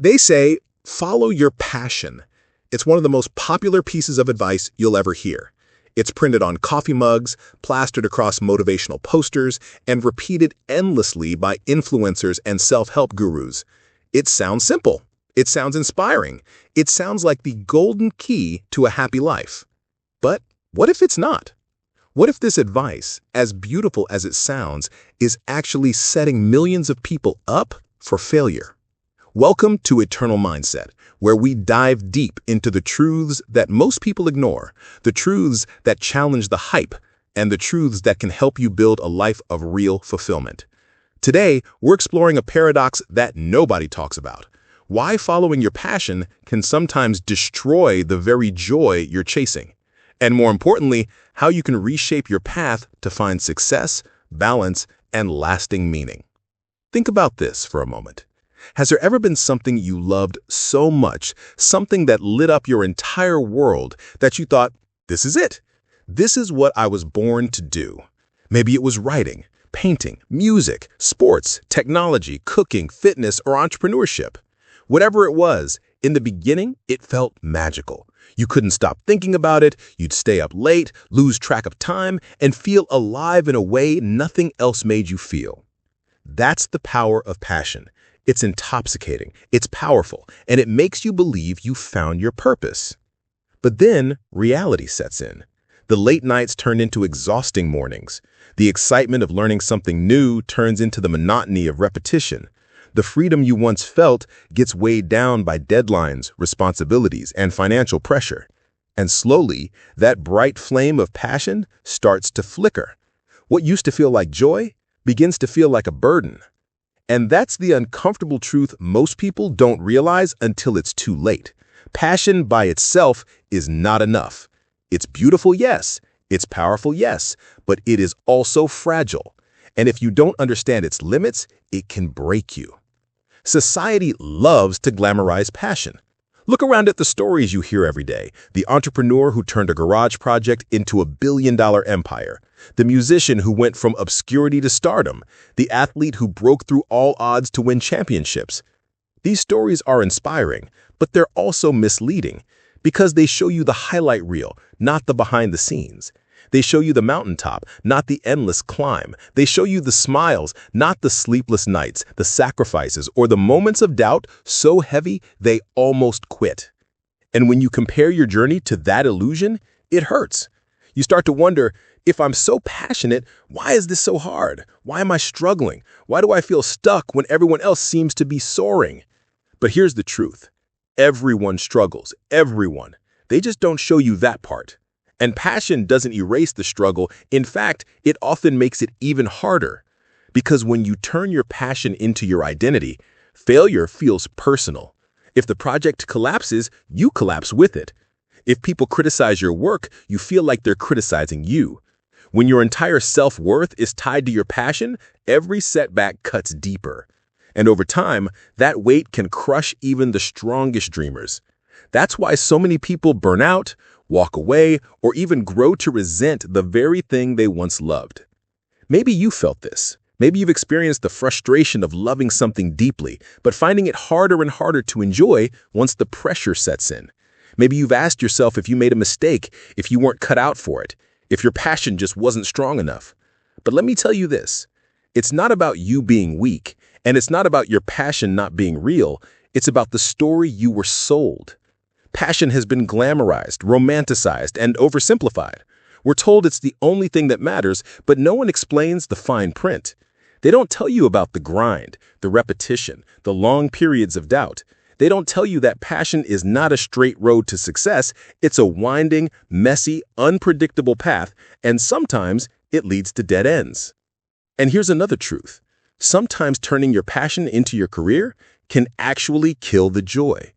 They say, follow your passion. It's one of the most popular pieces of advice you'll ever hear. It's printed on coffee mugs, plastered across motivational posters, and repeated endlessly by influencers and self-help gurus. It sounds simple. It sounds inspiring. It sounds like the golden key to a happy life. But what if it's not? What if this advice, as beautiful as it sounds, is actually setting millions of people up for failure? Welcome to Eternal Mindset, where we dive deep into the truths that most people ignore, the truths that challenge the hype, and the truths that can help you build a life of real fulfillment. Today, we're exploring a paradox that nobody talks about: why following your passion can sometimes destroy the very joy you're chasing. And more importantly, how you can reshape your path to find success, balance, and lasting meaning. Think about this for a moment. Has there ever been something you loved so much, something that lit up your entire world, that you thought, this is it? This is what I was born to do. Maybe it was writing, painting, music, sports, technology, cooking, fitness, or entrepreneurship. Whatever it was, in the beginning, it felt magical. You couldn't stop thinking about it, you'd stay up late, lose track of time, and feel alive in a way nothing else made you feel. That's the power of passion. It's intoxicating, it's powerful, and it makes you believe you found your purpose. But then reality sets in. The late nights turn into exhausting mornings. The excitement of learning something new turns into the monotony of repetition. The freedom you once felt gets weighed down by deadlines, responsibilities, and financial pressure. And slowly, that bright flame of passion starts to flicker. What used to feel like joy begins to feel like a burden. And that's the uncomfortable truth most people don't realize until it's too late. Passion by itself is not enough. It's beautiful, yes. It's powerful, yes. But it is also fragile. And if you don't understand its limits, it can break you. Society loves to glamorize passion. Look around at the stories you hear every day. The entrepreneur who turned a garage project into a billion-dollar empire. The musician who went from obscurity to stardom. The athlete who broke through all odds to win championships. These stories are inspiring, but they're also misleading because they show you the highlight reel, not the behind the scenes. They show you the mountaintop, not the endless climb. They show you the smiles, not the sleepless nights, the sacrifices, or the moments of doubt so heavy they almost quit. And when you compare your journey to that illusion, it hurts. You start to wonder, if I'm so passionate, why is this so hard? Why am I struggling? Why do I feel stuck when everyone else seems to be soaring? But here's the truth. Everyone struggles, everyone. They just don't show you that part. And passion doesn't erase the struggle. In fact, it often makes it even harder. Because when you turn your passion into your identity, failure feels personal. If the project collapses, you collapse with it. If people criticize your work, you feel like they're criticizing you. When your entire self-worth is tied to your passion, every setback cuts deeper. And over time, that weight can crush even the strongest dreamers. That's why so many people burn out, walk away, or even grow to resent the very thing they once loved. Maybe you felt this. Maybe you've experienced the frustration of loving something deeply, but finding it harder and harder to enjoy once the pressure sets in. Maybe you've asked yourself if you made a mistake, if you weren't cut out for it, if your passion just wasn't strong enough. But let me tell you this. It's not about you being weak, and it's not about your passion not being real. It's about the story you were sold. Passion has been glamorized, romanticized, and oversimplified. We're told it's the only thing that matters, but no one explains the fine print. They don't tell you about the grind, the repetition, the long periods of doubt. They don't tell you that passion is not a straight road to success. It's a winding, messy, unpredictable path, and sometimes it leads to dead ends. And here's another truth. Sometimes turning your passion into your career can actually kill the joy.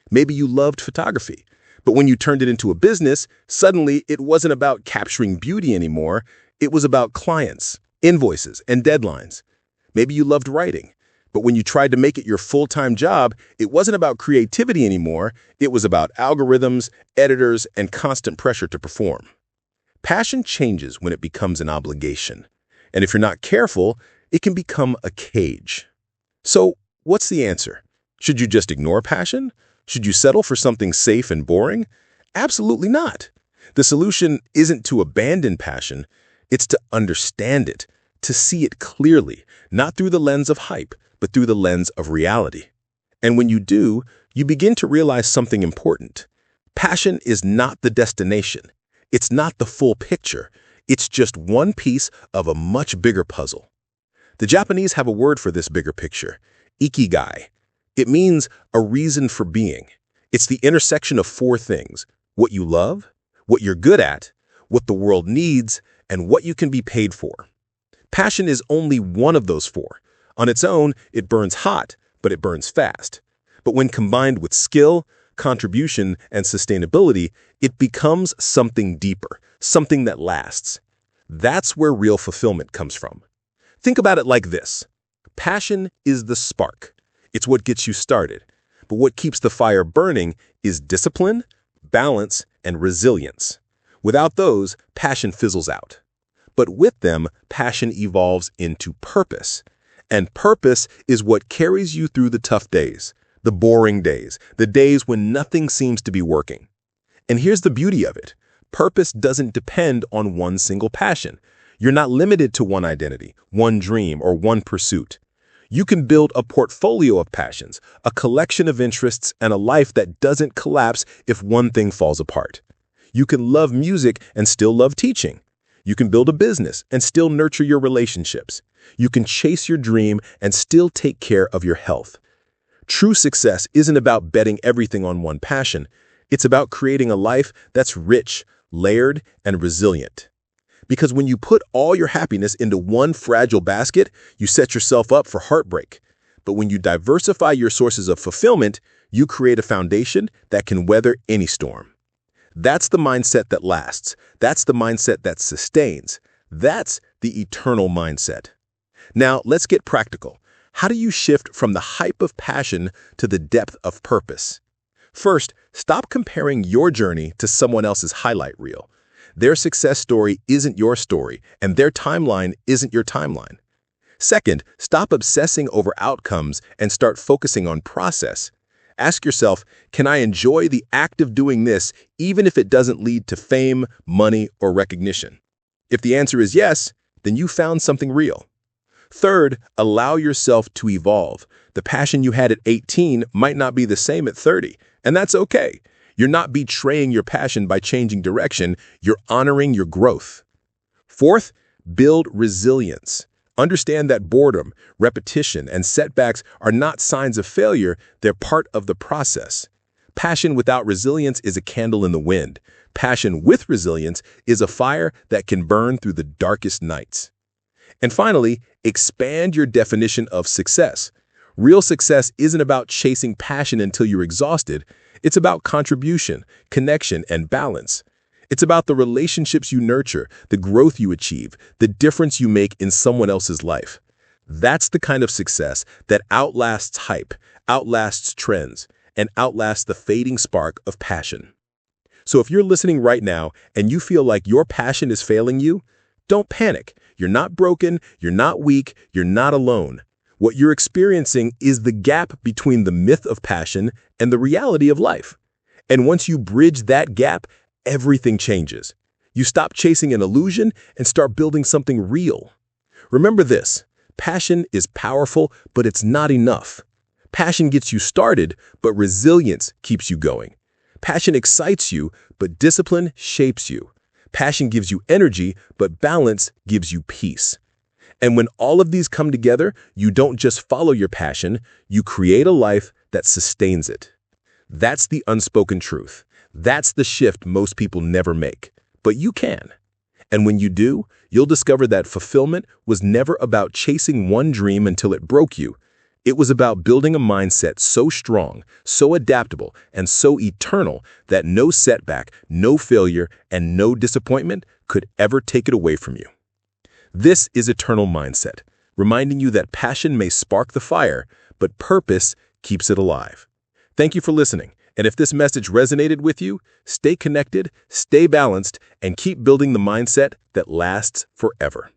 Maybe you loved photography, but when you turned it into a business, suddenly it wasn't about capturing beauty anymore. It was about clients, invoices, and deadlines. Maybe you loved writing, but when you tried to make it your full-time job, it wasn't about creativity anymore. It was about algorithms, editors, and constant pressure to perform. Passion changes when it becomes an obligation. And if you're not careful, it can become a cage. So, what's the answer? Should you just ignore passion? Should you settle for something safe and boring? Absolutely not. The solution isn't to abandon passion, it's to understand it, to see it clearly, not through the lens of hype, but through the lens of reality. And when you do, you begin to realize something important. Passion is not the destination. It's not the full picture. It's just one piece of a much bigger puzzle. The Japanese have a word for this bigger picture, Ikigai. It means a reason for being. It's the intersection of four things: what you love, what you're good at, what the world needs, and what you can be paid for. Passion is only one of those four. On its own, it burns hot, but it burns fast. But when combined with skill, contribution, and sustainability, it becomes something deeper, something that lasts. That's where real fulfillment comes from. Think about it like this. Passion is the spark. It's what gets you started. But what keeps the fire burning is discipline, balance, and resilience. Without those, passion fizzles out. But with them, passion evolves into purpose. And purpose is what carries you through the tough days, the boring days, the days when nothing seems to be working. And here's the beauty of it. Purpose doesn't depend on one single passion. You're not limited to one identity, one dream, or one pursuit. You can build a portfolio of passions, a collection of interests, and a life that doesn't collapse if one thing falls apart. You can love music and still love teaching. You can build a business and still nurture your relationships. You can chase your dream and still take care of your health. True success isn't about betting everything on one passion. It's about creating a life that's rich, layered, and resilient. Because when you put all your happiness into one fragile basket, you set yourself up for heartbreak. But when you diversify your sources of fulfillment, you create a foundation that can weather any storm. That's the mindset that lasts. That's the mindset that sustains. That's the eternal mindset. Now, let's get practical. How do you shift from the hype of passion to the depth of purpose? First, stop comparing your journey to someone else's highlight reel. Their success story isn't your story, and their timeline isn't your timeline. Second, stop obsessing over outcomes and start focusing on process. Ask yourself, can I enjoy the act of doing this even if it doesn't lead to fame, money, or recognition? If the answer is yes, then you found something real. Third, allow yourself to evolve. The passion you had at 18 might not be the same at 30, and that's okay. You're not betraying your passion by changing direction, you're honoring your growth. Fourth, build resilience. Understand that boredom, repetition, and setbacks are not signs of failure, they're part of the process. Passion without resilience is a candle in the wind. Passion with resilience is a fire that can burn through the darkest nights. And finally, expand your definition of success. Real success isn't about chasing passion until you're exhausted. It's about contribution, connection, and balance. It's about the relationships you nurture, the growth you achieve, the difference you make in someone else's life. That's the kind of success that outlasts hype, outlasts trends, and outlasts the fading spark of passion. So if you're listening right now and you feel like your passion is failing you, don't panic. You're not broken, you're not weak, you're not alone. What you're experiencing is the gap between the myth of passion and the reality of life. And once you bridge that gap, everything changes. You stop chasing an illusion and start building something real. Remember this, passion is powerful, but it's not enough. Passion gets you started, but resilience keeps you going. Passion excites you, but discipline shapes you. Passion gives you energy, but balance gives you peace. And when all of these come together, you don't just follow your passion, you create a life that sustains it. That's the unspoken truth. That's the shift most people never make, but you can. And when you do, you'll discover that fulfillment was never about chasing one dream until it broke you. It was about building a mindset so strong, so adaptable, and so eternal that no setback, no failure, and no disappointment could ever take it away from you. This is Eternal Mindset, reminding you that passion may spark the fire, but purpose keeps it alive. Thank you for listening. And if this message resonated with you, stay connected, stay balanced, and keep building the mindset that lasts forever.